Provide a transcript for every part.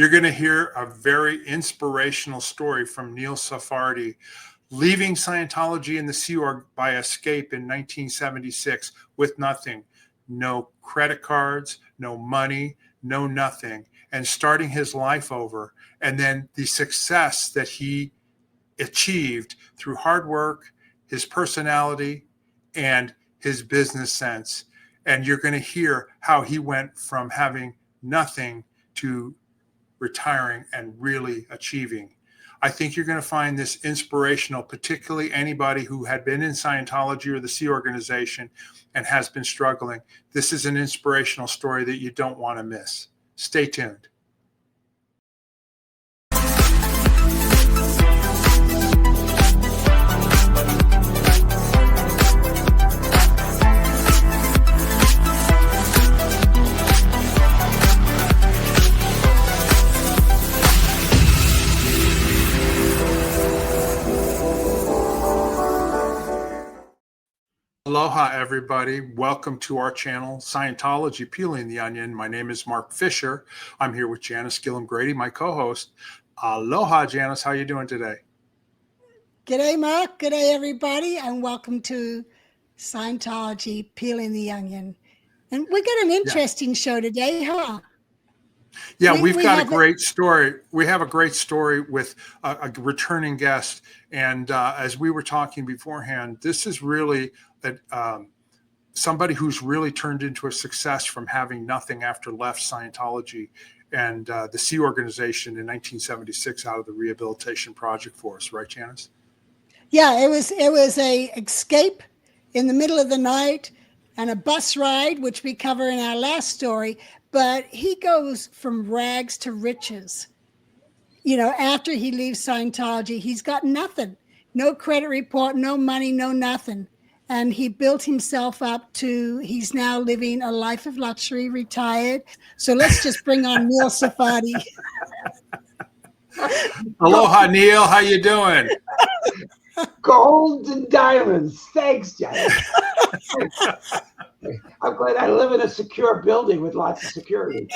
You're going to hear a very inspirational story from Neil Sarfati, leaving Scientology and the Sea Org by escape in 1976 with nothing, no credit cards, no money, no nothing, and starting his life over. And then the success that he achieved through hard work, his personality, and his business sense. And you're going to hear how he went from having nothing to retiring and really achieving. I think you're going to find this inspirational, particularly anybody who had been in Scientology or the Sea Organization and has been struggling. This is an inspirational story that you don't want to miss. Stay tuned. Aloha, everybody. Welcome to our channel, Scientology Peeling the Onion. My name is Mark Fisher. I'm here with Janice Gillum-Grady, my co-host. Aloha, Janice. How are you doing today? G'day, Mark. G'day, everybody, and welcome to Scientology Peeling the Onion. And we got an interesting show today, huh? Yeah, we've got a great story. We have a great story with a returning guest. And as we were talking beforehand, this is really somebody who's really turned into a success from having nothing after left Scientology and the Sea Organization in 1976 out of the Rehabilitation Project Force. Right, Janice? Yeah, it was a escape in the middle of the night and a bus ride, which we cover in our last story. But he goes from rags to riches. You know, after he leaves Scientology, he's got nothing, no credit report, no money, no nothing. And he built himself up to, he's now living a life of luxury, retired. So let's just bring on Neil Sarfati. Aloha, Neil. How you doing? Gold and diamonds. Thanks, Jack. I'm glad I live in a secure building with lots of security.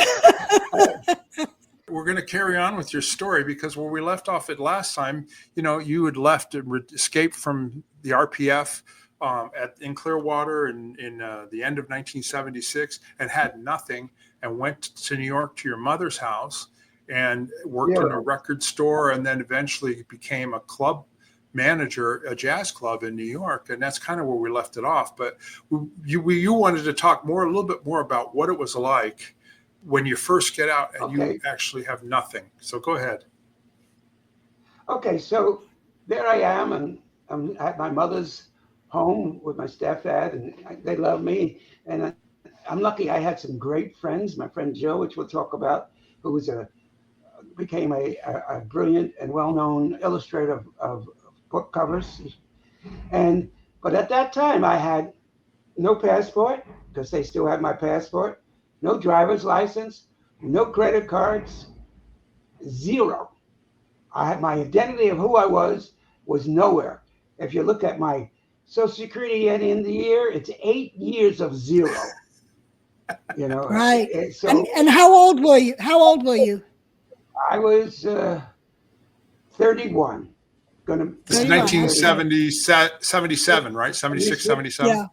We're going to carry on with your story because where we left off at last time, you know, you had left and escaped from the RPF in Clearwater in the end of 1976 and had nothing and went to New York to your mother's house and worked in a record store and then eventually became a club manager, a jazz club in New York. And that's kind of where we left it off. But you wanted to talk a little bit more about what it was like when you first get out and you actually have nothing. So go ahead. Okay, so there I am, and I'm at my mother's home with my stepdad, and they love me. And I'm lucky I had some great friends. My friend Joe, which we'll talk about, who was became a brilliant and well-known illustrator of book covers. But at that time, I had no passport, because they still had my passport, no driver's license, no credit cards, zero. I had my identity of who I was nowhere. If you look at my Social Security at the end of the year, it's 8 years of zero. You know, right? So, and how old were you? I was 31. This is 1977, right? 76, 77? Yeah.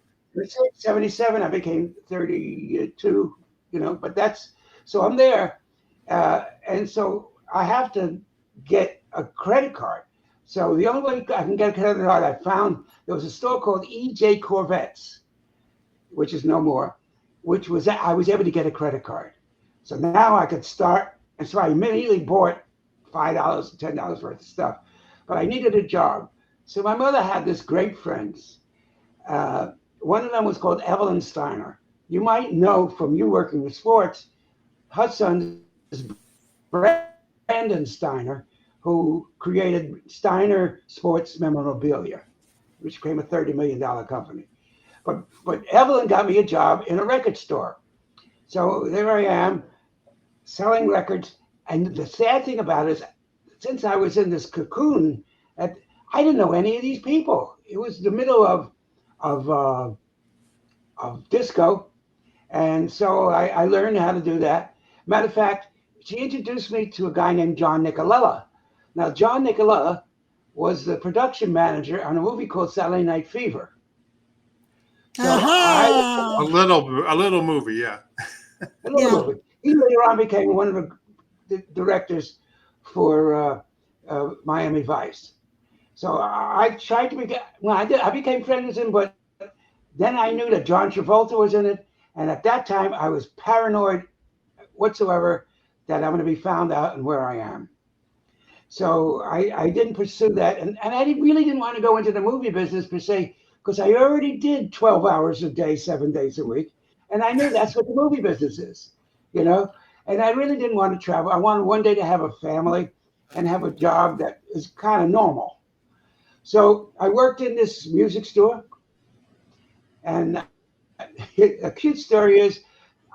77, I became 32, you know, but so I'm there. And so I have to get a credit card. So the only way I can get a credit card, I found there was a store called EJ Corvettes, which is no more, I was able to get a credit card. So now I could start. And so I immediately bought $5 and $10 worth of stuff. But I needed a job. So my mother had this great friends. One of them was called Evelyn Steiner. You might know from you working with sports, her son is Brandon Steiner, who created Steiner Sports Memorabilia, which became a $30 million company. But Evelyn got me a job in a record store. So there I am selling records. And the sad thing about it is, since I was in this cocoon, I didn't know any of these people. It was the middle of disco. And so I learned how to do that. Matter of fact, she introduced me to a guy named John Nicolella. Now, John Nicolella was the production manager on a movie called Saturday Night Fever. So Aha! A little movie, yeah. a little movie. He later on became one of the directors for Miami Vice. So I tried to become, well, I became friends with him, but then I knew that John Travolta was in it. And at that time, I was paranoid whatsoever that I'm going to be found out and where I am. So I didn't pursue that. And I really didn't want to go into the movie business per se, because I already did 12 hours a day, 7 days a week. And I knew that's what the movie business is, you know? And I really didn't want to travel. I wanted one day to have a family and have a job that is kind of normal. So I worked in this music store. And a cute story is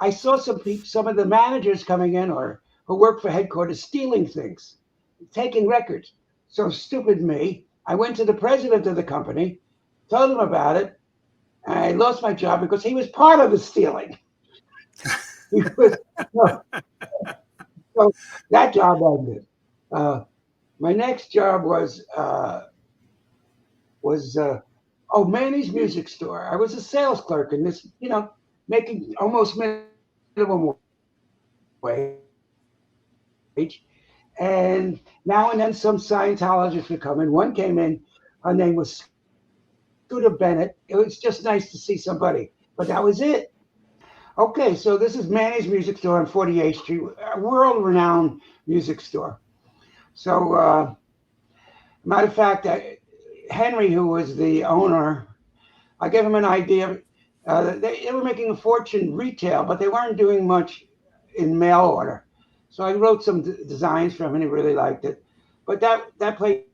I saw some of the managers coming in or who worked for headquarters stealing things, taking records. So stupid me, I went to the president of the company, told him about it. And I lost my job because he was part of the stealing. So that job ended. My next job was Manny's Music Store. I was a sales clerk in this, making almost minimum wage. And now and then some Scientologists would come in. One came in, her name was Scooter Bennett. It was just nice to see somebody, but that was it. Okay, so this is Manny's Music Store on 48th Street, a world-renowned music store. So, matter of fact, Henry, who was the owner, I gave him an idea. They were making a fortune retail, but they weren't doing much in mail order. So I wrote some designs for him, and he really liked it. But that place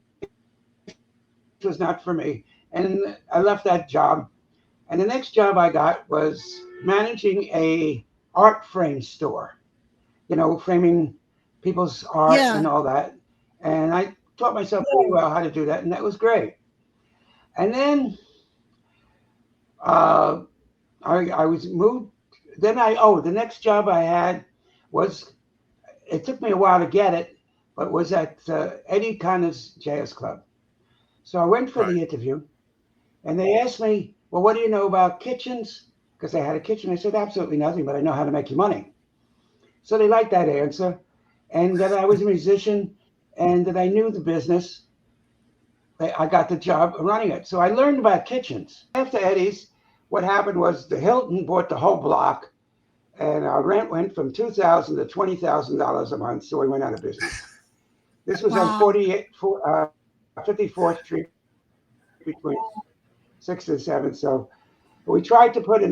was not for me, and I left that job. And the next job I got was managing a art frame store, framing people's art and all that. And I taught myself pretty well how to do that, and that was great. And then I was moved. Then the next job I had was, it took me a while to get it, but was at Eddie Connor's Jazz Club. So I went for the interview, and they asked me, well, what do you know about kitchens? Because I had a kitchen. I said, absolutely nothing, but I know how to make you money. So they liked that answer, and that I was a musician and that I knew the business. I got the job running it. So I learned about kitchens. After Eddie's, what happened was the Hilton bought the whole block, and our rent went from $2,000 to $20,000 a month, so we went out of business. This was on 54th Street between 6th and 7th. So we tried to put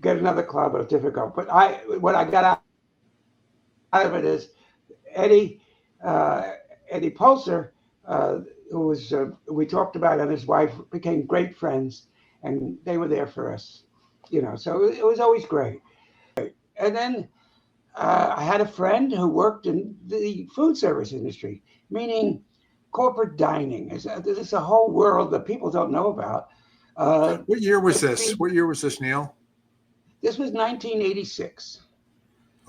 get another club, but it's difficult. But what I got out of it is Eddie Pulser, who was we talked about, and his wife became great friends, and they were there for us, So it was always great. And then I had a friend who worked in the food service industry, meaning corporate dining. There's a whole world that people don't know about. What year was this? What year was this, Neil? This was 1986.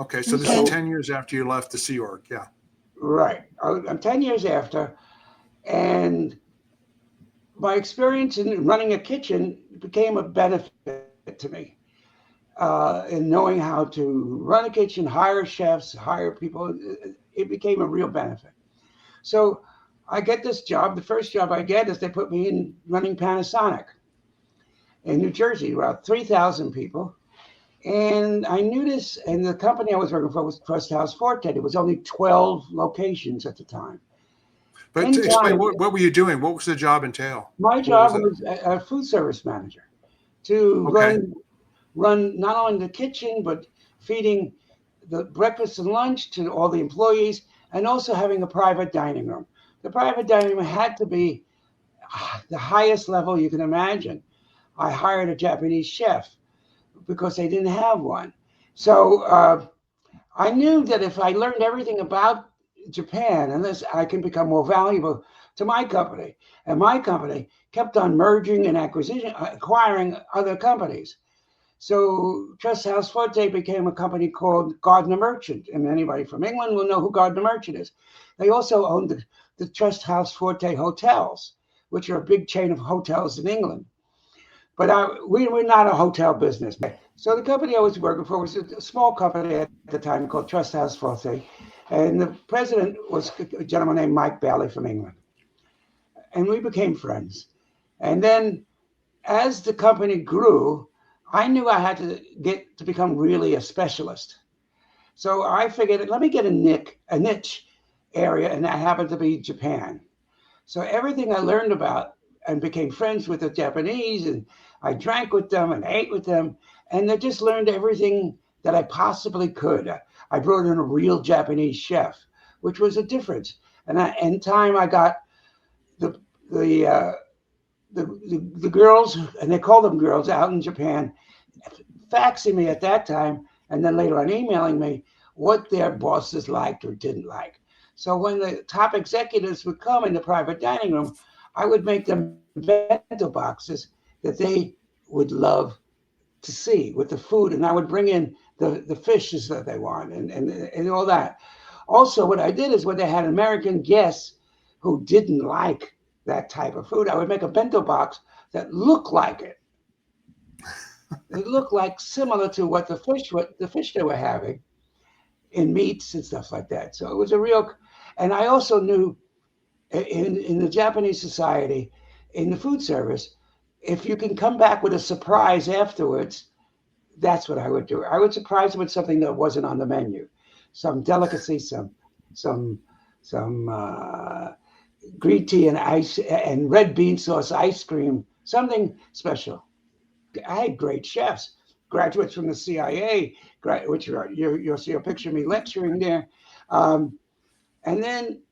Okay, so this is 10 years after you left the Sea Org, yeah. Right. I'm 10 years after, and my experience in running a kitchen became a benefit to me in knowing how to run a kitchen, hire chefs, hire people. It became a real benefit. So I get this job. The first job I get is they put me in running Panasonic in New Jersey, about 3,000 people. And I knew this, and the company I was working for was Crust House Forte. There was only 12 locations at the time. But to explain, what were you doing? What was the job entail? My job was a food service manager to run not only the kitchen, but feeding the breakfast and lunch to all the employees, and also having a private dining room. The private dining room had to be the highest level you can imagine. I hired a Japanese chef because they didn't have one. So I knew that if I learned everything about Japan, unless I can become more valuable to my company, and my company kept on merging and acquiring other companies. So Trust House Forte became a company called Gardner Merchant, and anybody from England will know who Gardner Merchant is. They also owned the Trust House Forte hotels, which are a big chain of hotels in England. But we were not a hotel business. So the company I was working for was a small company at the time called Trust House Forte, and the president was a gentleman named Mike Bailey from England. And we became friends. And then as the company grew, I knew I had to get to become really a specialist. So I figured, let me get a niche area, and that happened to be Japan. So everything I learned about and became friends with the Japanese, and I drank with them and ate with them, and I just learned everything that I possibly could. I brought in a real Japanese chef, which was a difference. And in time, I got the girls, and they call them girls out in Japan, faxing me at that time, and then later on emailing me what their bosses liked or didn't like. So when the top executives would come in the private dining room, I would make them bento boxes that they would love to see with the food, and I would bring in the fishes that they want and all that. Also, what I did is when they had American guests who didn't like that type of food, I would make a bento box that looked like it. It looked like similar to what the fish they were having in meats and stuff like that. So it was a real, and I also knew in the Japanese society, in the food service, if you can come back with a surprise afterwards, that's what I would do. I would surprise them with something that wasn't on the menu, some delicacy, some green tea and ice and red bean sauce ice cream, something special. I had great chefs, graduates from the CIA, which you'll see a picture of me lecturing there. And then,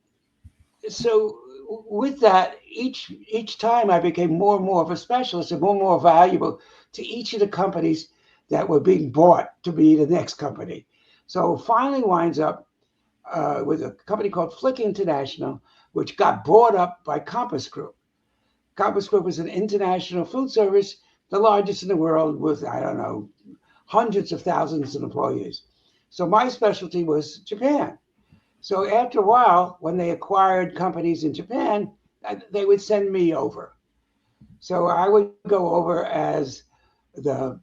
so with that, each time I became more and more of a specialist and more valuable to each of the companies that were being bought to be the next company. So finally winds up with a company called Flick International, which got bought up by Compass Group. Compass Group is an international food service, the largest in the world with, I don't know, hundreds of thousands of employees. So my specialty was Japan. So after a while, when they acquired companies in Japan, they would send me over. So I would go over as the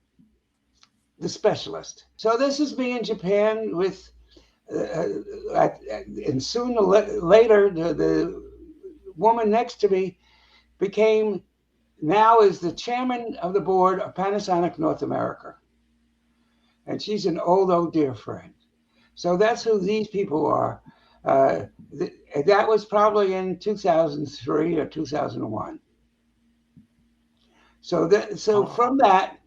specialist. So this is me in Japan with, and soon later, the woman next to me now is the chairman of the board of Panasonic North America. And she's an old dear friend. So that's who these people are. That was probably in 2003 or 2001. So from that,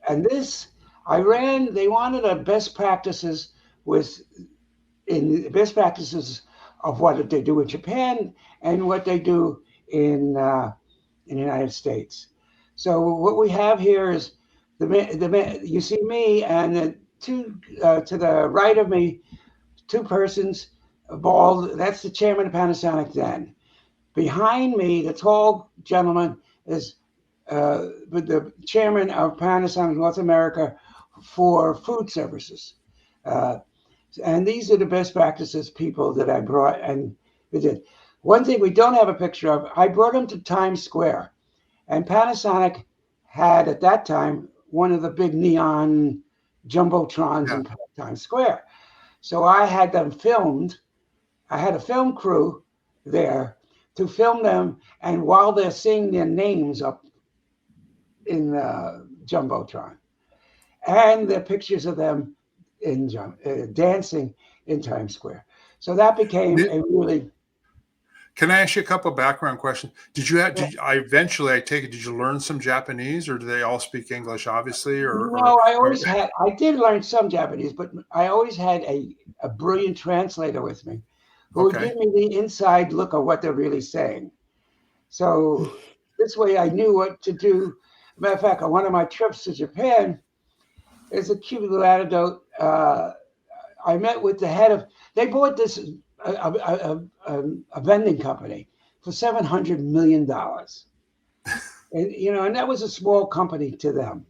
and this, they wanted a best practices best practices of what they do in Japan and what they do in the United States. So what we have here is you see me and the two to the right of me, two persons, bald. That's the chairman of Panasonic then. Behind me, the tall gentleman is the chairman of Panasonic North America for food services. And these are the best practices people that I brought and we did. One thing we don't have a picture of, I brought them to Times Square. And Panasonic had, at that time, one of the big neon jumbotrons in Times Square. So I had them filmed. I had a film crew there to film them. And while they're seeing their names up in the jumbotron, and the pictures of them in dancing in Times Square. So that became a really. Can I ask you a couple of background questions? Did you eventually, I take it, did you learn some Japanese, or do they all speak English, obviously? No, I did learn some Japanese, but I always had a brilliant translator with me who would give me the inside look of what they're really saying. So this way I knew what to do. Matter of fact, on one of my trips to Japan, there's a cute little anecdote. I met with the head of, they bought this, a vending company for $700 million. And, and that was a small company to them.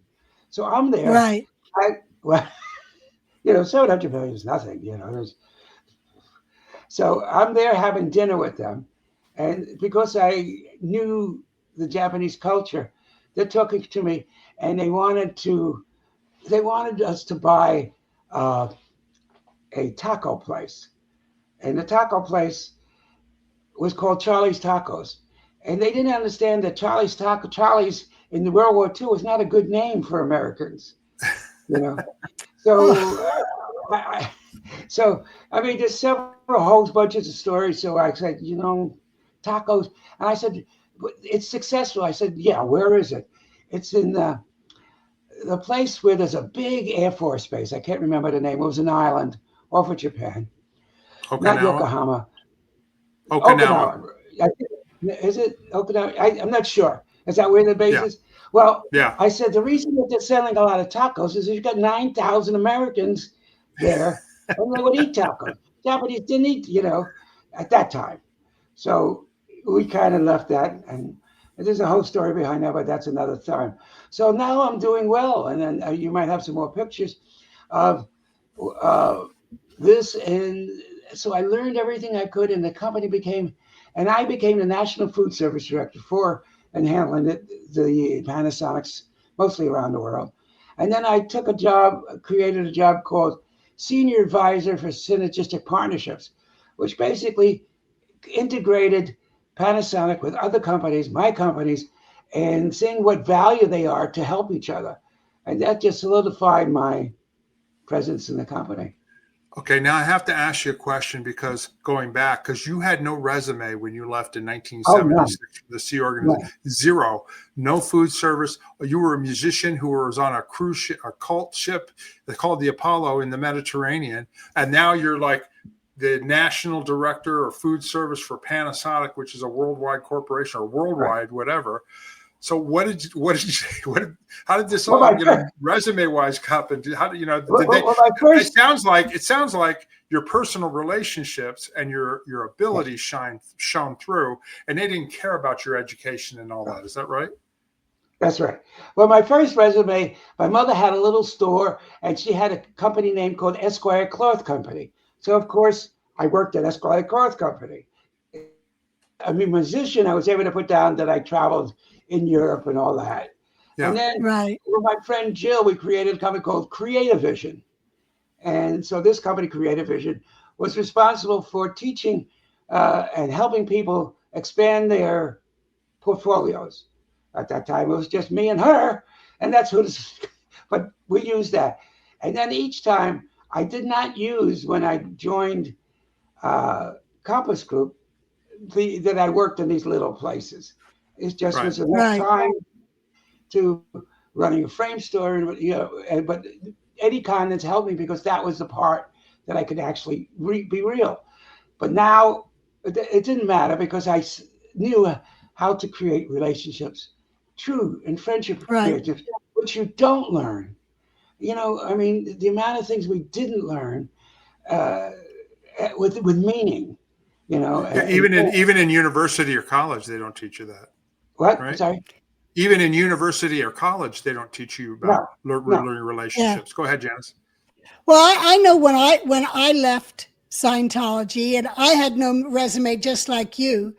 So I'm there. Right. Well, 700 million is nothing. So I'm there having dinner with them, and because I knew the Japanese culture, they're talking to me, and they wanted us to buy a taco place, and the taco place was called Charlie's Tacos, and they didn't understand that Charlie's in the World War II was not a good name for Americans, So, there's several whole bunches of stories. So I said, tacos, and I said, it's successful. I said, yeah, where is it? It's in the place where there's a big Air Force base. I can't remember the name. It was an island off of Japan, not Yokohama. Okinawa. Is it Okinawa? I'm not sure. Is that where the base is? Well, yeah. I said the reason that they're selling a lot of tacos is you've got 9,000 Americans there, and they would eat tacos. Japanese didn't eat, at that time. So we kind of left that, and there's a whole story behind that, but that's another time. So now I'm doing well, and then you might have some more pictures of this, and so I learned everything I could, and the company I became the National Food Service Director for and handling the Panasonics, mostly around the world. And then I took created a job called Senior Advisor for Synergistic Partnerships, which basically integrated Panasonic with other companies, my companies, and seeing what value they are to help each other. And that just solidified my presence in the company. Okay, now I have to ask you a question because you had no resume when you left in 1976 for the Sea Organization. No. Zero, no food service. You were a musician who was on a cruise ship, a cult ship called the Apollo in the Mediterranean, and now you're like the national director of food service for Panasonic, which is a worldwide corporation or worldwide, whatever. So how did this all, resume wise happen? How do it sounds like your personal relationships and your ability shone through, and they didn't care about your education and all that. Is that right? That's right. Well, my first resume, my mother had a little store, and she had a company name called Esquire Cloth Company. So of course I worked at Esquire Cloth Company. I'm a musician. I was able to put down that I traveled in Europe and all that. Yeah. And then with my friend Jill, we created a company called Creative Vision. And so this company, Creative Vision, was responsible for teaching and helping people expand their portfolios. At that time, it was just me and her, and that's but we used that. And then each time, I did not use, when I joined Compass Group, that I worked in these little places. It just was enough time to running a frame store, and but Eddie Condon's helped me because that was the part that I could actually be real. But now it didn't matter because I knew how to create relationships, true and friendship relationships, which you don't learn. The amount of things we didn't learn with meaning. Even in university or college, they don't teach you that. What? Right? Sorry. Even in university or college, they don't teach you about learning relationships. Yeah. Go ahead, Janice. Well, I know when I left Scientology, and I had no resume just like you,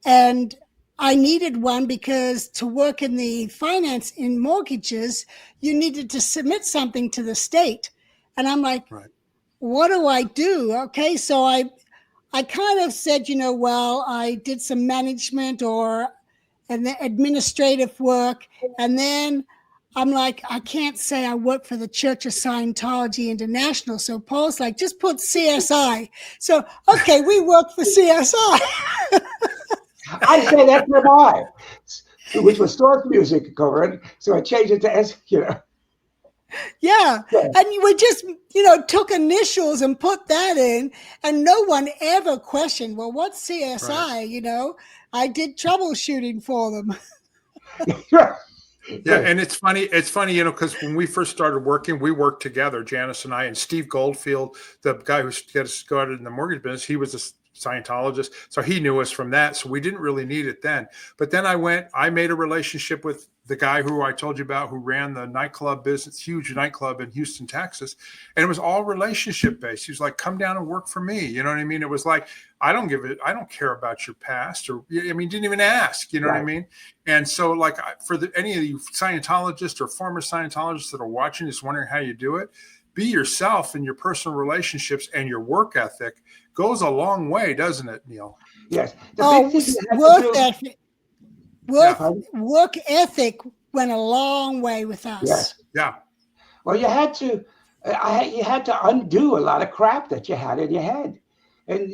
and I needed one because to work in the finance in mortgages, you needed to submit something to the state. And I'm like, what do I do? Okay, so I kind of said, I did some management and the administrative work. And then I'm like, I can't say I work for the Church of Scientology International. So Paul's like, just put CSI. So, okay, we work for CSI. I say that's MI, which was Source Music covered. So I changed it to S, Yeah. And we just, took initials and put that in, and no one ever questioned, well, what's CSI? I did troubleshooting for them. Yeah, and it's funny, because when we first started working, we worked together, Janice and I, and Steve Goldfield, the guy who got us started in the mortgage business, he was a Scientologist, so he knew us from that, so we didn't really need it then. But then I made a relationship with the guy who I told you about, who ran the nightclub business, huge nightclub in Houston, Texas. And it was all relationship based. He was like, come down and work for me. You know what I mean? It was like, I don't care about your past, or, I mean, didn't even ask, you know what I mean? And so like for any of you Scientologists or former Scientologists that are watching, just wondering how you do it, be yourself in your personal relationships, and your work ethic goes a long way, doesn't it, Neil? Yes. The big thing you have to do, ethic. Work ethic went a long way with us. Yes. Yeah. Well, you had to undo a lot of crap that you had in your head, and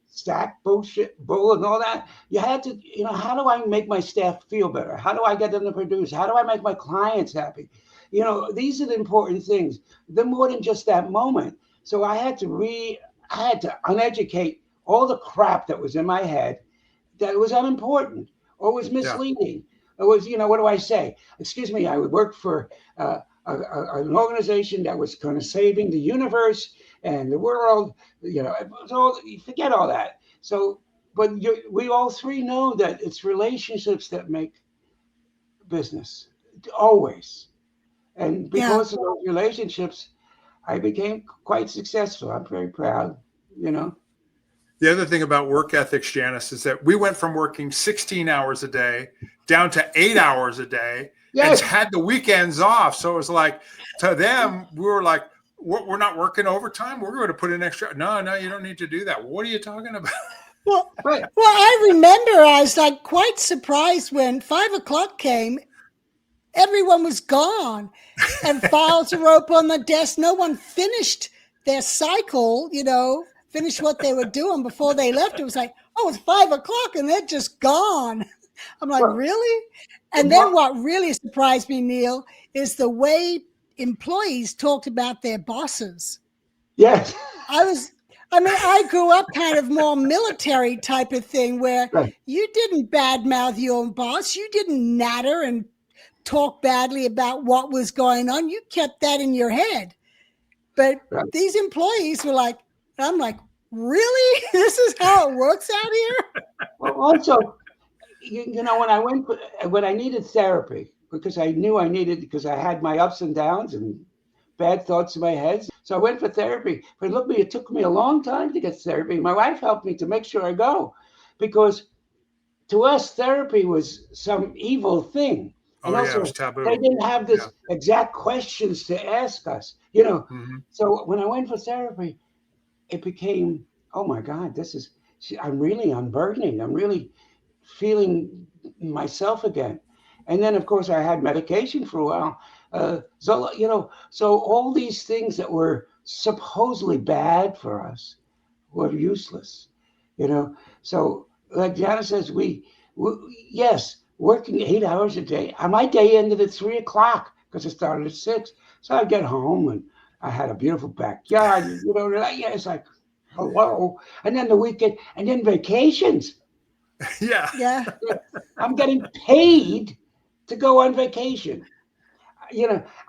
stack bullshit, bull, and all that. You had to, how do I make my staff feel better? How do I get them to produce? How do I make my clients happy? These are the important things. They're more than just that moment. So I had to uneducate all the crap that was in my head that was unimportant or was misleading. It was, what do I say? Excuse me, I would work for an organization that was kind of saving the universe and the world. So you forget all that. So, but we all three know that it's relationships that make business, always. And because of those relationships, I became quite successful. I'm very proud, The other thing about work ethics, Janice, is that we went from working 16 hours a day down to 8 hours a day, and had the weekends off. So it was like, to them, we were like, we're not working overtime. We're going to put in extra. No, you don't need to do that. What are you talking about? Well, I remember I was like quite surprised when 5 o'clock came. Everyone was gone, and files were up on the desk. No one finished their cycle, finished what they were doing before they left. It was like, oh, it's 5 o'clock and they're just gone. I'm like, really? And then what really surprised me, Neil, is the way employees talked about their bosses. Yes. I grew up kind of more military type of thing where you didn't badmouth your boss. You didn't natter and talk badly about what was going on. You kept that in your head. But these employees were like, I'm like, really? This is how it works out here? Well, also, when I needed therapy, because I knew I needed, because I had my ups and downs and bad thoughts in my head. So I went for therapy. But it took me a long time to get therapy. My wife helped me to make sure I go, because to us, therapy was some evil thing. And also, it was taboo. They didn't have this exact questions to ask us, Mm-hmm. So when I went for therapy, it became, oh my God, I'm really unburdening. I'm really feeling myself again. And then, of course, I had medication for a while. So all these things that were supposedly bad for us were useless, So like Janice says, yes, working 8 hours a day. My day ended at 3 o'clock because it started at 6. So I'd get home and I had a beautiful backyard. It's like, hello. And then the weekend, and then vacations. Yeah. I'm getting paid to go on vacation.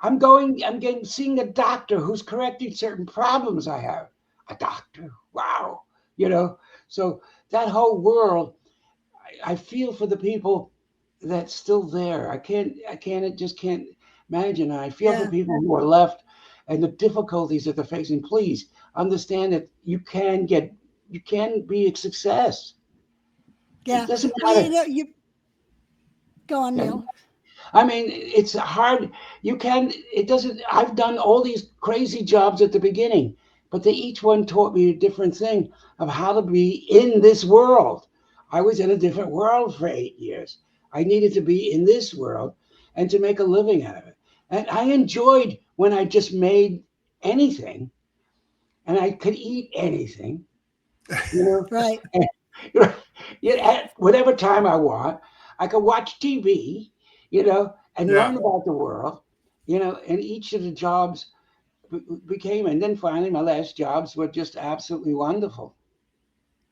I'm seeing a doctor who's correcting certain problems I have. A doctor. Wow. So that whole world, I feel for the people that's still there. I just can't imagine. I feel for people who are left and the difficulties that they're facing. Please understand that you can be a success. Yeah. It doesn't matter. Go on, Neil. I mean, it's hard. I've done all these crazy jobs at the beginning, but each one taught me a different thing of how to be in this world. I was in a different world for 8 years. I needed to be in this world and to make a living out of it. And I enjoyed when I just made anything and I could eat anything, Right. At whatever time I want. I could watch TV, and learn about the world, and each of the jobs became, and then finally my last jobs were just absolutely wonderful.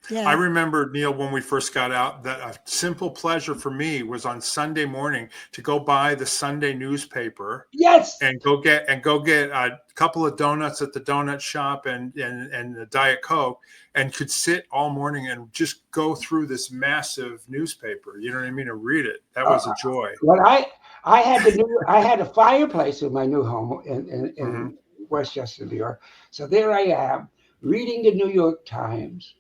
Yeah. I remember, Neil, when we first got out, that a simple pleasure for me was on Sunday morning to go buy the Sunday newspaper. Yes. And go get a couple of donuts at the donut shop and a Diet Coke, and could sit all morning and just go through this massive newspaper. You know what I mean? And read it. That was a joy. What I had a fireplace in my new home in Westchester, New York. So there I am reading the New York Times,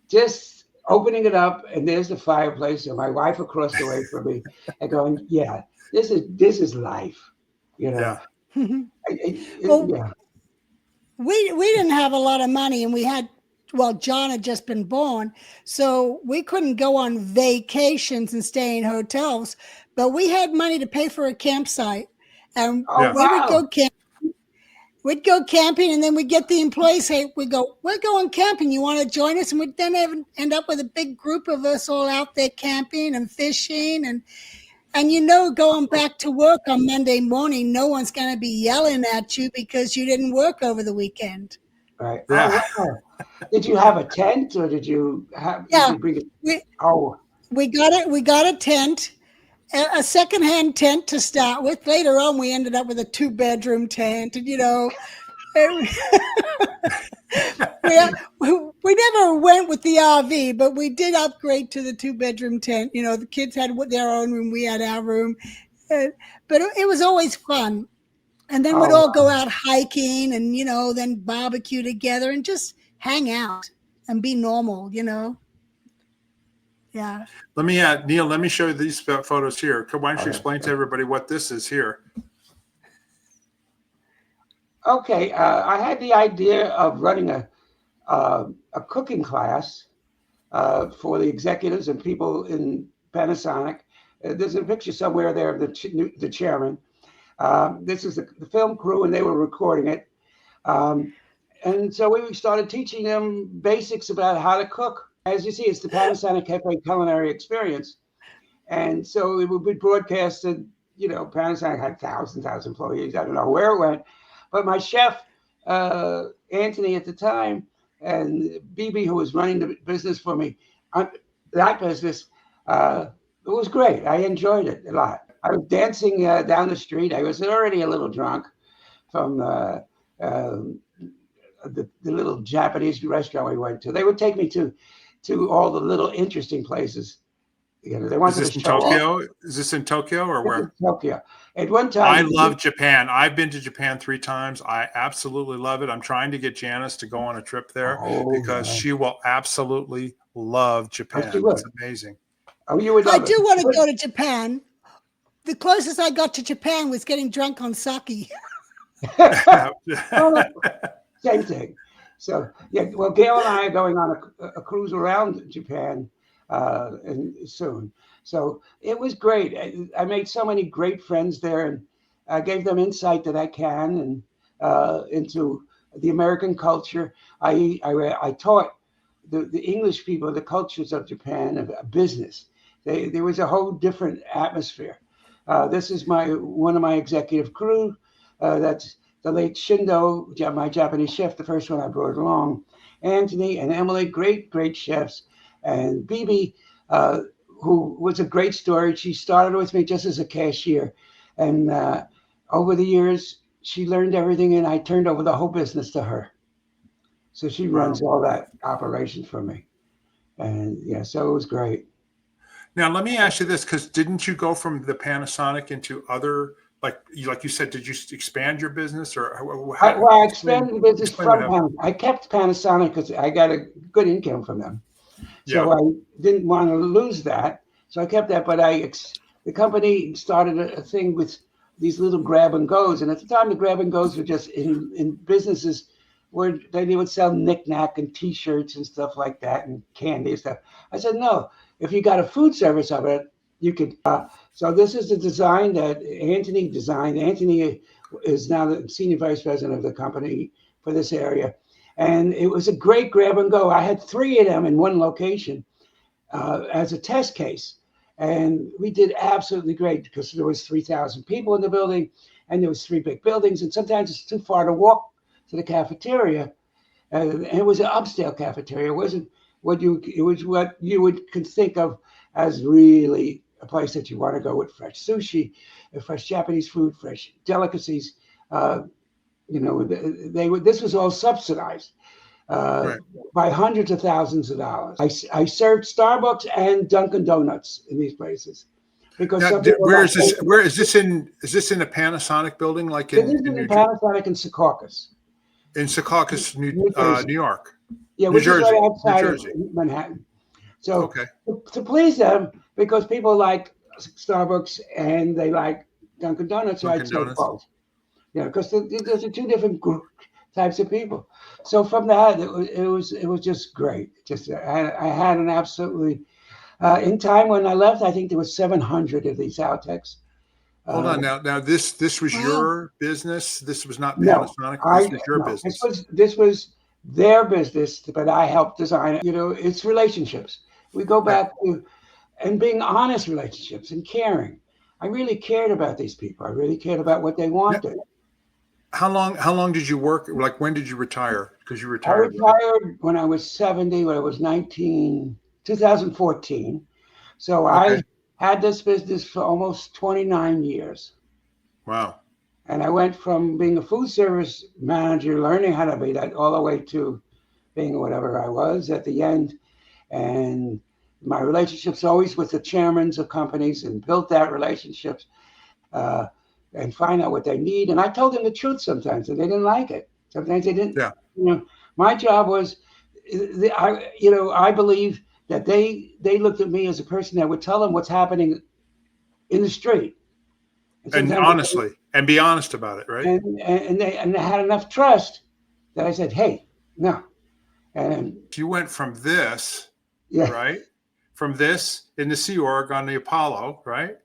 just opening it up, and there's the fireplace, and my wife across the way from me, and going, "Yeah, this is life," you know. Yeah. Well, Yeah. we didn't have a lot of money, and we had, well, John had just been born, so we couldn't go on vacations and stay in hotels, but we had money to pay for a campsite, and Oh, we would wow. go camp. We'd go camping, and then we'd get the employees say, "We go, we're going camping. You want to join us?" And we'd then end up with a big group of us all out there camping and fishing, and going back to work on Monday morning, no one's going to be yelling at you because you didn't work over the weekend. Right. Yeah. Oh, wow. Did you have a tent, or did you bring it? we Oh, we got it. We got a tent, a secondhand tent to start with. Later on, we ended up with a 2-bedroom tent, and we never went with the RV, but we did upgrade to the 2-bedroom tent. The kids had their own room, we had our room, but it was always fun. And then we'd all go out hiking, and then barbecue together and just hang out and be normal. Yeah. Let me, Neil, let me show you these photos here. Why don't you explain to everybody what this is here? okay. I had the idea of running a cooking class for the executives and people in Panasonic. There's a picture somewhere there of the chairman. This is the film crew, and they were recording it. And so we started teaching them basics about how to cook. As you see, it's the Panasonic Cafe Culinary Experience. And so it would be broadcasted. Panasonic had thousands of employees. I don't know where it went. But my chef, Anthony at the time, and BB, who was running the business for me, that business, it was great. I enjoyed it a lot. I was dancing down the street. I was already a little drunk from the little Japanese restaurant we went to. They would take me to all the little interesting places. They wanted Is this to in show Tokyo? off. Is this in Tokyo or where? Tokyo. At one time, I love Japan. I've been to Japan 3 times. I absolutely love it. I'm trying to get Janice to go on a trip there because she will absolutely love Japan. she would. It's amazing. Oh, you would I love do it. want to go to Japan. The closest I got to Japan was getting drunk on sake. Well, same thing. So yeah, well, Gail and I are going on a cruise around Japan soon. So it was great. I made so many great friends there, and I gave them insight that I can and into the American culture. I taught the English people the cultures of Japan, of business. There was a whole different atmosphere. This is one of my executive crew. That's the late Shindo, my Japanese chef, the first one I brought along. Anthony and Emily, great chefs. And Bibi, who was a great story. She started with me just as a cashier. And over the years, she learned everything, and I turned over the whole business to her. So she runs all that operation for me. And yeah, so it was great. Now, let me ask you this, because didn't you go from the Panasonic into other, like you said, did you expand your business or how? I expanded the business from Panasonic. I kept Panasonic because I got a good income from them. So I didn't want to lose that. So I kept that, but the company started a thing with these little grab and goes. And at the time, the grab and goes were just in businesses where they would sell knickknack and T-shirts and stuff like that and candy and stuff. I said, no, if you got a food service of it, you could. So this is the design that Anthony designed. Anthony is now the senior vice president of the company for this area. And it was a great grab and go. I had 3 of them in one location as a test case. And we did absolutely great because there was 3,000 people in the building and there was 3 big buildings. And sometimes it's too far to walk to the cafeteria. And it was an upscale cafeteria. It wasn't what you could think of as really a place that you want to go with fresh sushi, fresh Japanese food, fresh delicacies. This was all subsidized by hundreds of thousands of dollars. I served Starbucks and Dunkin' Donuts in these places. because Now, some people where like is this? Where is this in? Is this in a Panasonic building, like this is in in New Panasonic in Secaucus, Secaucus, New Jersey. New York, Yeah, New which is right Jersey, New outside of Jersey? Manhattan. So Okay. to please them, because people like Starbucks and they like Dunkin' Donuts, so I'd Dunkin' say Donuts. both. Yeah, because there's two different types of people. So from that, it was just great. Just I had an absolutely in time when I left, I think there was 700 of these Outechs. Hold on now. This was Wow. your business. This was not No, Panasonic. This was your no. business. This was their business, but I helped design it. You know, it's relationships. We go Yeah. back to and being honest relationships and caring. I really cared about these people. I really cared about what they wanted. How long did you work? Like, when did you retire? Because you I retired. retired when I was 70, when I was 2014. So Okay. I had this business for almost 29 years. Wow. And I went from being a food service manager, learning how to be that, all the way to being whatever I was at the end. And my relationships always with the chairmen of companies, and built that relationships uh, and find out what they need. And I told them the truth sometimes, and they didn't like it. Sometimes they didn't. Yeah. You know, my job was, I believe that they looked at me as a person that would tell them what's happening in the street. And honestly, and be honest about it, right? They had enough trust that I said, "Hey, no." And You went from this, yeah, right? From this in the Sea Org on the Apollo, right?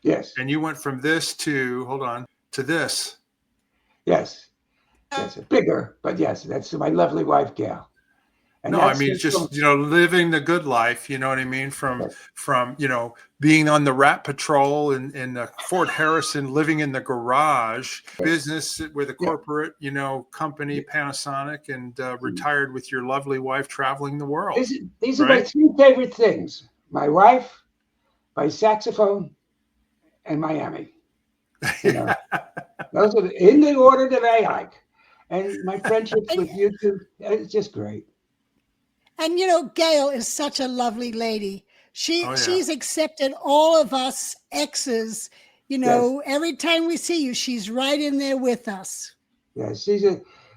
yes, And you went from this to, hold on, to this. yes, yes, bigger, but yes, that's my lovely wife, Gail. And No, I that's mean, it's just, living the good life, you know what I mean? From being on the rat patrol in Fort Harrison, living in the garage, business with a yeah. corporate, company, Panasonic, and retired with your lovely wife traveling the world, These are my right? three favorite things: my wife, my saxophone, and Miami. You know, those are in the order that I like. And my friendships with you two, it's just great. And Gail is such a lovely lady. Oh, yeah. She's accepted all of us exes. Yes. Every time we see you, she's right in there with us. Yes, she's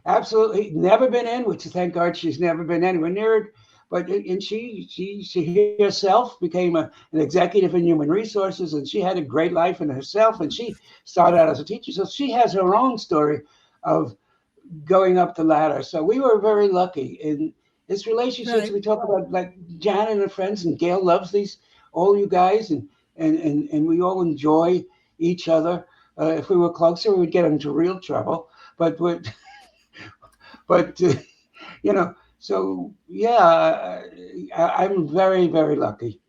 absolutely never been in, which thank God she's never been anywhere near it. But and she herself became an executive in human resources, and she had a great life in herself. And she started out as a teacher, so she has her own story of going up the ladder. So we were very lucky in this relationships. Right. We talk about like Jan and her friends, and Gail loves all you guys, and we all enjoy each other. If we were closer, we'd get into real trouble. But but so yeah, I'm very, very lucky.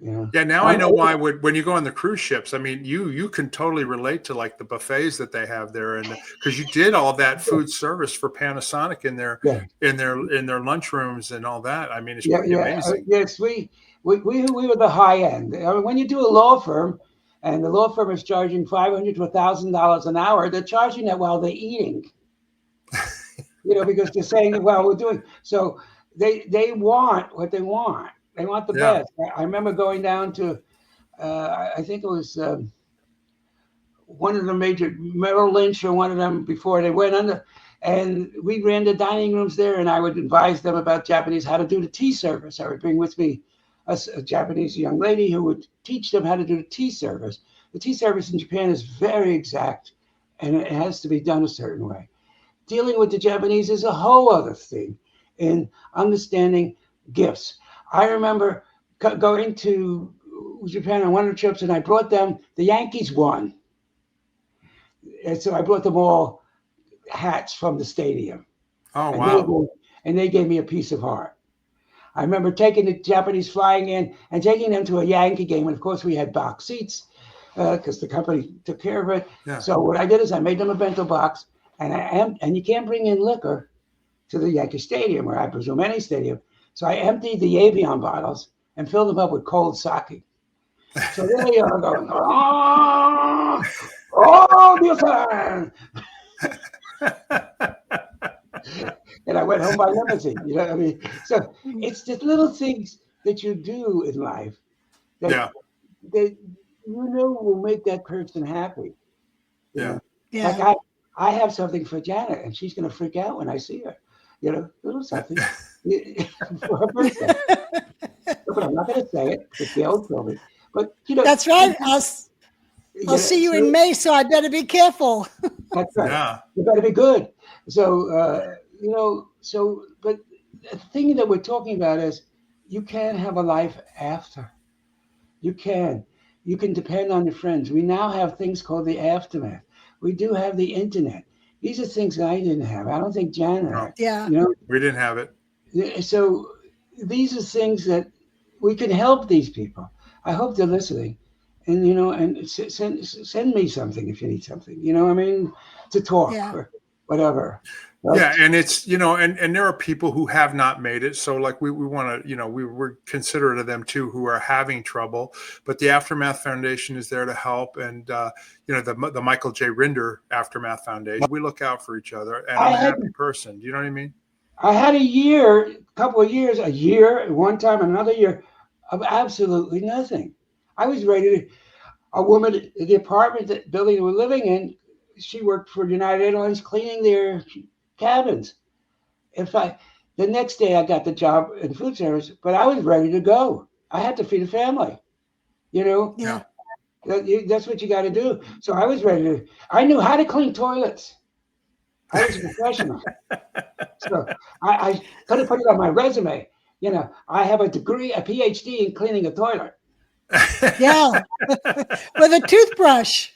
Yeah, now I know why when you go on the cruise ships, I mean, you can totally relate to like the buffets that they have there, and because you did all that food service for Panasonic in their Yeah. in their lunchrooms and all that. I mean, it's Yeah, pretty amazing. yes, we were the high end. I mean, when you do a law firm, and the law firm is charging $500 to $1,000 an hour, they're charging that while they're eating. Because they're saying, well, we're doing so. They want what they want. They want the Yeah. best. I remember going down to, I think it was one of the major Merrill Lynch or one of them before they went under, and we ran the dining rooms there, and I would advise them about Japanese, how to do the tea service. I would bring with me a Japanese young lady who would teach them how to do the tea service. The tea service in Japan is very exact, and it has to be done a certain way. Dealing with the Japanese is a whole other thing in understanding gifts. I remember going to Japan on one of the trips, and I brought them, the Yankees won. And so I brought them all hats from the stadium. Oh, wow. And they gave me a piece of heart. I remember taking the Japanese flying in and taking them to a Yankee game. And of course, we had box seats because the company took care of it. Yeah. So what I did is I made them a bento box, and you can't bring in liquor to the Yankee Stadium, or I presume any stadium. So I emptied the Avion bottles and filled them up with cold sake. So there they are going, oh, Nielsen! And I went home by limousine. You know what I mean? So it's the little things that you do in life that will make that person happy. You Yeah. know? Yeah. Like I have something for Janet, and she's going to freak out when I see her. A little something for her birthday. But I'm not going to say it because Gail told me. But That's right. I'll see you in so May, so I better be careful. that's right. Yeah. You better be good. So but the thing that we're talking about is you can have a life after. You can depend on your friends. We now have things called the aftermath. We do have the internet. These are things that I didn't have. I don't think Janet No. had. Yeah. We didn't have it. So these are things that we can help these people. I hope they're listening, and and send me something if you need something. I mean, to talk Yeah. or whatever. Yeah, and it's and there are people who have not made it, so like we want to we're considerate of them too who are having trouble, but the Aftermath Foundation is there to help, and the Michael J. Rinder Aftermath Foundation, we look out for each other, and I'm a happy person. Do you know what I mean? I had a couple of years, a year, one time, another year of absolutely nothing. I was ready to. A woman, the apartment building we were living in, she worked for United Airlines cleaning their cabins. The next day I got the job in food service, but I was ready to go. I had to feed a family. Yeah. That's what you got to do. So I was ready to. I knew how to clean toilets. I was a professional. So I could have put it on my resume. I have a degree, a PhD in cleaning a toilet. Yeah. With a toothbrush.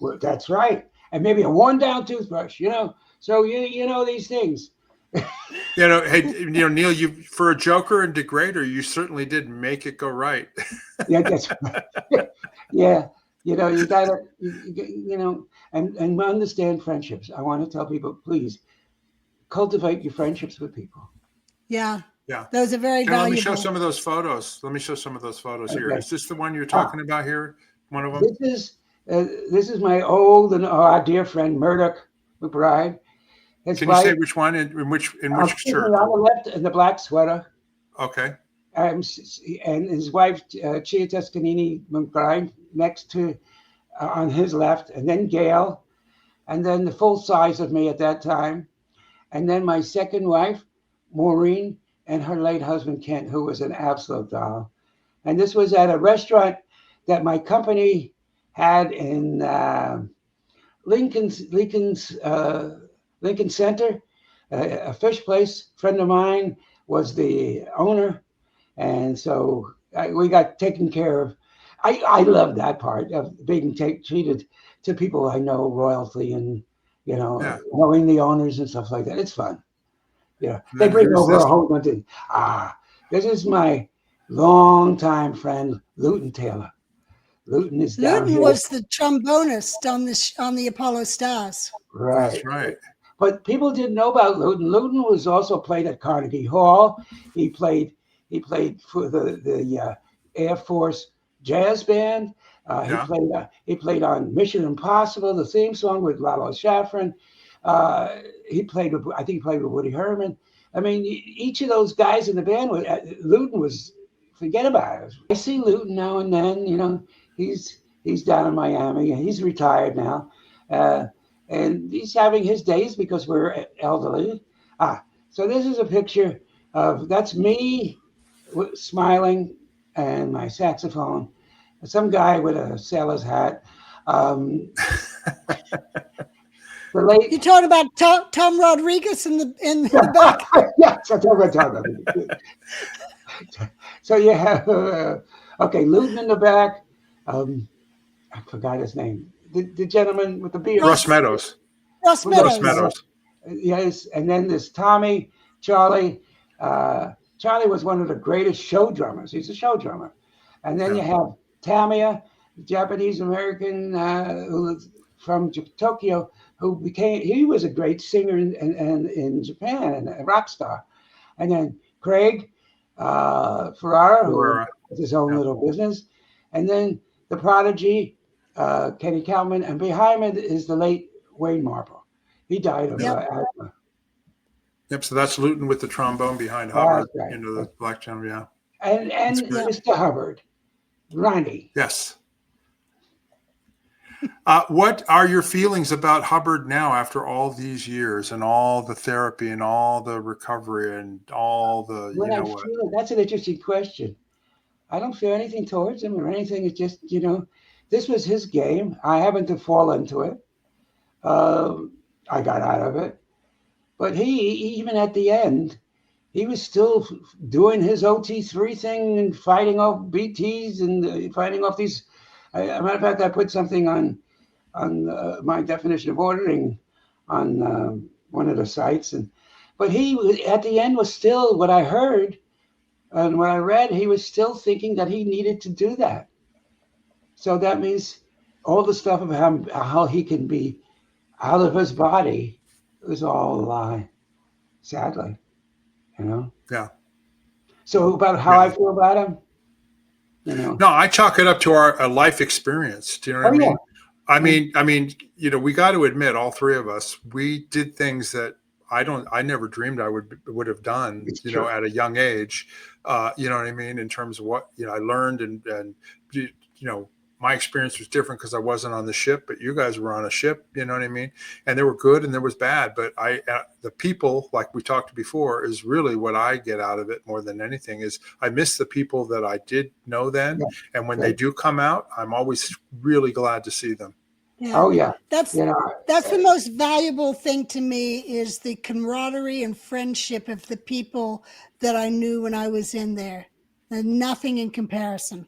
Well, that's right. And maybe a worn down toothbrush, So you know these things. Hey, Neil, you for a joker and degrader, you certainly did make it go right. Yeah, that's right. Yeah. You gotta and understand friendships. I want to tell people, please cultivate your friendships with people. Yeah. Yeah. Those are very valuable. Let me show some of those photos. Here. Okay. Is this the one you're talking about here? One of them? This is my old and our dear friend Murdoch McBride. Can you say which one in which shirt? On the left in the black sweater. Okay. And his wife Chia Toscanini McBride next to on his left, and then Gail, and then the full size of me at that time, and then my second wife Maureen and her late husband Kent, who was an absolute doll. And this was at a restaurant that my company had in Lincoln Center, a fish place. A friend of mine was the owner, and so we got taken care of. I love that part of being treated to people I know, royalty, and knowing the owners and stuff like that. It's fun. They bring over a whole bunch of this is my longtime friend Luton Taylor. Luton is down here. Luton was the trombonist on the Apollo Stars. Right. That's right. But people didn't know about Luton. Luton was also played at Carnegie Hall. He played for the Air Force Jazz Band. He played on Mission Impossible, the theme song with Lalo Schifrin. I think he played with Woody Herman. I mean, each of those guys in the band Luton was. Forget about it. I see Luton now and then. He's down in Miami. He's retired now, and he's having his days because we're elderly. So this is a picture that's me smiling and my saxophone. Some guy with a sailor's hat. You're talking about Tom Rodriguez in the back. Yes, I'm talking about Tom Rodriguez. So you have Luton in the back. I forgot his name. The gentleman with the beard. Russ Meadows. Russ Meadows. Yes, and then there's Tommy, Charlie. Charlie was one of the greatest show drummers. He's a show drummer. And then you have Tamiya, Japanese American who was from Tokyo, he was a great singer in Japan and a rock star. And then Craig Ferrara, who has his own little business. And then the prodigy, Kenny Kalman, and behind him is the late Wayne Marple. He died of asthma. Yep. So that's Luton with the trombone behind Hubbard into the black gentleman. Yeah. And Mr. Hubbard, Ronnie. Yes. What are your feelings about Hubbard now after all these years and all the therapy and all the recovery and all the, What I feel, that's an interesting question. I don't feel anything towards him or anything. It's just, this was his game. I happened to fall into it. I got out of it. But even at the end, he was still doing his OT3 thing and fighting off BTs and fighting off these. As a matter of fact, I put something on my definition of ordering on one of the sites. But he, at the end, was still, what I heard and what I read, he was still thinking that he needed to do that. So that means all the stuff of how he can be out of his body was all a lie, sadly, Yeah. So about how I feel about him, No, I chalk it up to our life experience. Do you know what I mean? Yeah. I mean, we got to admit, all three of us, we did things that I never dreamed I would have done, at a young age. You know what I mean? In terms of what, I learned and my experience was different because I wasn't on the ship, but you guys were on a ship, you know what I mean? And there were good and there was bad, but the people, like we talked before, is really what I get out of it more than anything. Is I miss the people that I did know then. Yeah. And when they do come out, I'm always really glad to see them. Yeah. Oh yeah. That's the most valuable thing to me, is the camaraderie and friendship of the people that I knew when I was in there. And nothing in comparison.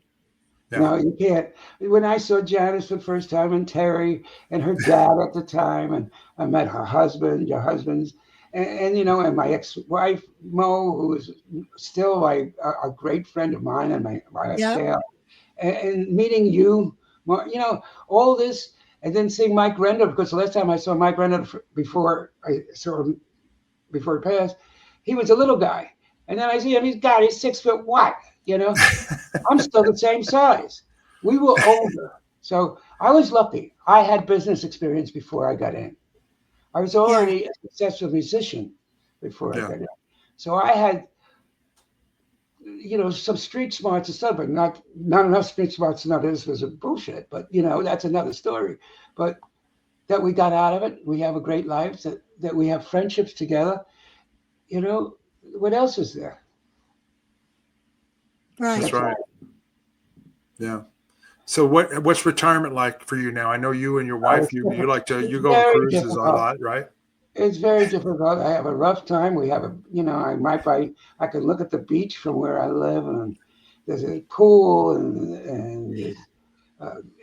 Yeah. No, you can't. When I saw Janice for the first time, and Terry and her dad at the time, and I met her husband, your husband's, and and my ex-wife Mo, who is still a great friend of mine, and my staff, and meeting you, all this, and then seeing Mike Render, because the last time I saw Mike Render before I saw him before he passed, he was a little guy, and then I see him, he's 6 foot what? I'm still the same size. We were older. So I was lucky. I had business experience before I got in. I was already a successful musician before I got in. So I had, some street smarts and stuff, but not enough street smarts to know this was a bullshit. But, that's another story. But that we got out of it. We have a great life, that we have friendships together. What else is there? Right. That's right. Yeah. So what's retirement like for you now? I know you and your wife, you like to, you go on cruises a lot, right? It's very difficult. I have a rough time. We have I can look at the beach from where I live, and there's a pool and there's,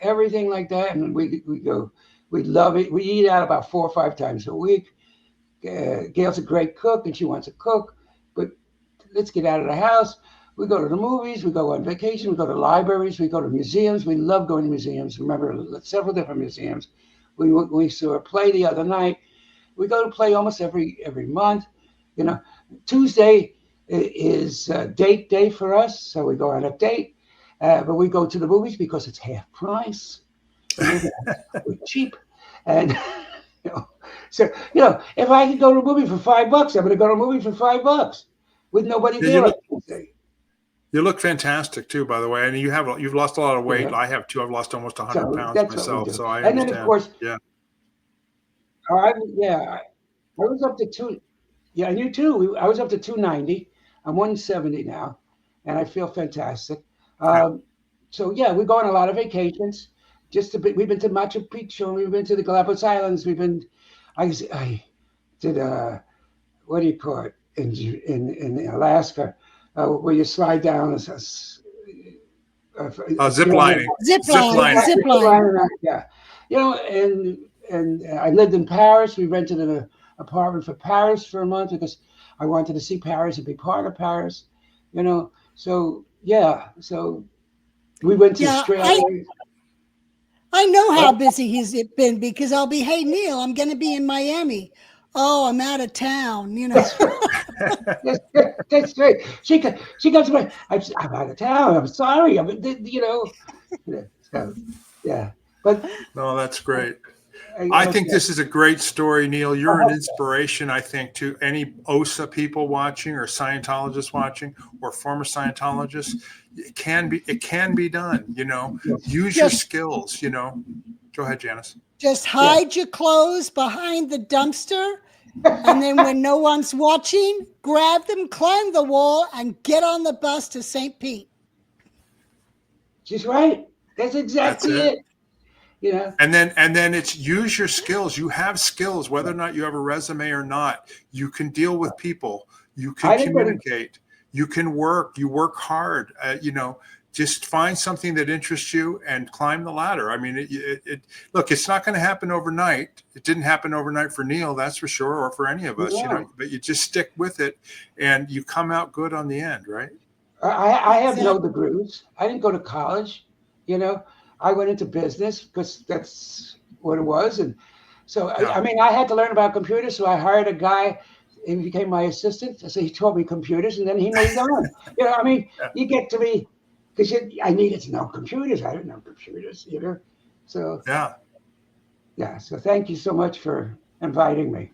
everything like that. And we go, we love it. We eat out about 4 or 5 times a week. Gail's a great cook and she wants to cook, but let's get out of the house. We go to the movies, we go on vacation, we go to libraries, we go to museums. We love going to museums. Remember, several different museums. We saw a play the other night. We go to play almost every month. Tuesday is date day for us, so we go on a date. But we go to the movies because it's half price. We're cheap. And, so, if I could go to a movie for $5, I'm going to go to a movie for $5 with nobody there on Tuesday. You look fantastic too, by the way. And you've lost a lot of weight. Yeah. I have too. I've lost almost 100 pounds myself. So I understand. And then of course, I was up to 2. Yeah, and you too. I was up to 290. I'm 170 now, and I feel fantastic. So we go on a lot of vacations. We've been to Machu Picchu. We've been to the Galapagos Islands. I did what do you call it in Alaska? Where you slide down zip lining. Zip line. Yeah. And I lived in Paris. We rented an apartment for Paris for a month because I wanted to see Paris and be part of Paris. So we went to Australia. I know how busy he's been because I'll be, hey, Neil, I'm going to be in Miami. Oh, I'm out of town, That's great. She comes to me. I'm out of town. I'm sorry. So, yeah. But no, that's great. I think this is a great story, Neil. You're an inspiration, I think, to any OSA people watching or Scientologists watching or former Scientologists. It can be done, Use your skills, Go ahead, Janice. Just hide your clothes behind the dumpster. And then when no one's watching, grab them, climb the wall, and get on the bus to St. Pete. She's right. That's exactly That's it. You know. And then it's use your skills. You have skills, whether or not you have a resume or not. You can deal with people. You can communicate. You can work. You work hard. Just find something that interests you and climb the ladder. I mean, look, it's not going to happen overnight. It didn't happen overnight for Neil, that's for sure, or for any of us, but you just stick with it and you come out good on the end, right? I have no degrees. I didn't go to college, I went into business because that's what it was. And so, I mean, I had to learn about computers. So I hired a guy and he became my assistant. So he taught me computers and then he moved on. I mean, you get to be, because I needed to know computers. I didn't know computers, So so thank you so much for inviting me.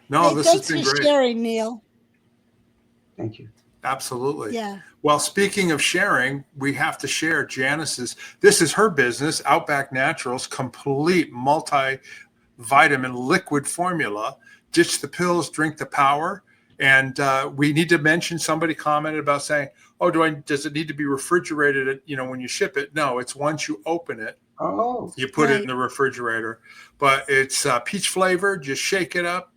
No, this has been great. Thanks for sharing, Neil. Thank you. Absolutely. Yeah. Well, speaking of sharing, we have to share Janice's. This is her business, Outback Naturals, complete multivitamin liquid formula. Ditch the pills, drink the power. And we need to mention, somebody commented about saying, oh, does it need to be refrigerated, when you ship it? No, it's once you open it, you put it in the refrigerator. But it's peach flavored. Just shake it up.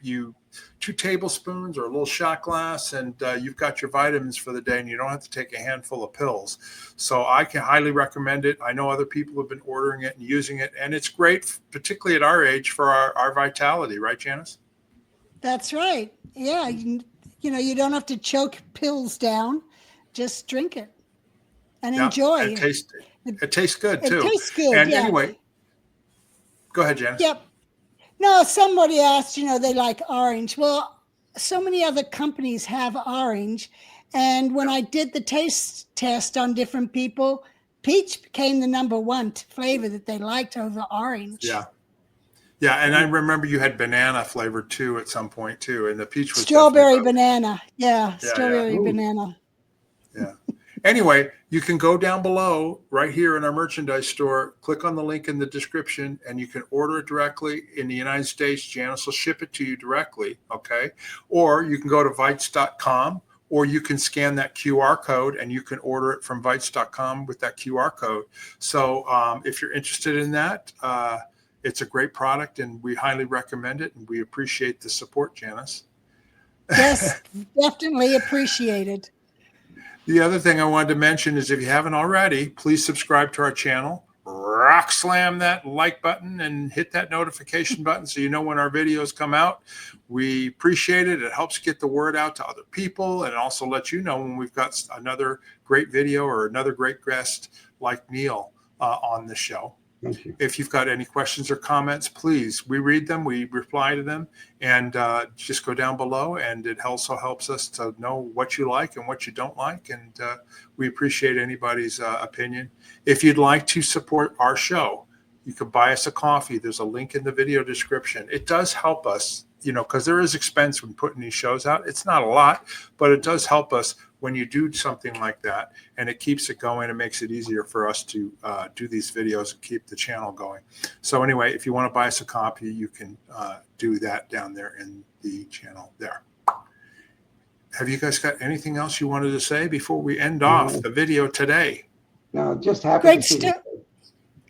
2 tablespoons or a little shot glass, and you've got your vitamins for the day, and you don't have to take a handful of pills. So I can highly recommend it. I know other people have been ordering it and using it, and it's great, particularly at our age, for our vitality. Right, Janice? That's right. Yeah. You don't have to choke pills down. Just drink it and enjoy. And it tastes good too. It tastes good. And anyway, go ahead, Janice. Yep. No, somebody asked, they like orange. Well, so many other companies have orange. And when I did the taste test on different people, peach became the #1 flavor that they liked over orange. Yeah. Yeah, and I remember you had banana flavored too at some point too, and the peach was strawberry banana. Yeah, strawberry Ooh. Banana. Yeah. Anyway, you can go down below right here in our merchandise store, click on the link in the description, and you can order it directly in the United States. Janice will ship it to you directly, okay? Or you can go to Vites.com, or you can scan that QR code and you can order it from Vites.com with that QR code. So if you're interested in that, it's a great product and we highly recommend it, and we appreciate the support, Janice. Yes, definitely appreciated. The other thing I wanted to mention is if you haven't already, please subscribe to our channel, rock slam that like button and hit that notification button so you know when our videos come out. We appreciate it. It helps get the word out to other people and also let you know when we've got another great video or another great guest like Neil on the show. Thank you. If you've got any questions or comments, please, we read them, we reply to them, and just go down below, and it also helps us to know what you like and what you don't like, and we appreciate anybody's opinion. If you'd like to support our show, you could buy us a coffee. There's a link in the video description. It does help us, because there is expense when putting these shows out. It's not a lot, but it does help us when you do something like that, and it keeps it going. It makes it easier for us to do these videos and keep the channel going. So anyway, if you want to buy us a copy, you can do that down there in the channel there. Have you guys got anything else you wanted to say before we end off the video today? No, just happy to see you.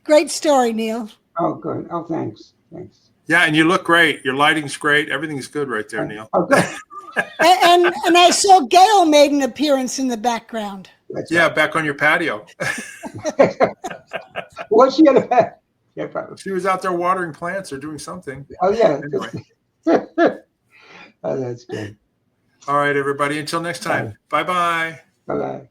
Great story, Neil. Oh, good. Oh, thanks. Thanks. Yeah, and you look great. Your lighting's great. Everything's good right there, Neil. Oh, good. and I saw Gail made an appearance in the background. Yeah, back on your patio. Was she at a pet? Yeah, probably. She was out there watering plants or doing something. Oh, yeah. Anyway. Oh, that's good. All right, everybody. Until next time. Bye-bye. Bye-bye.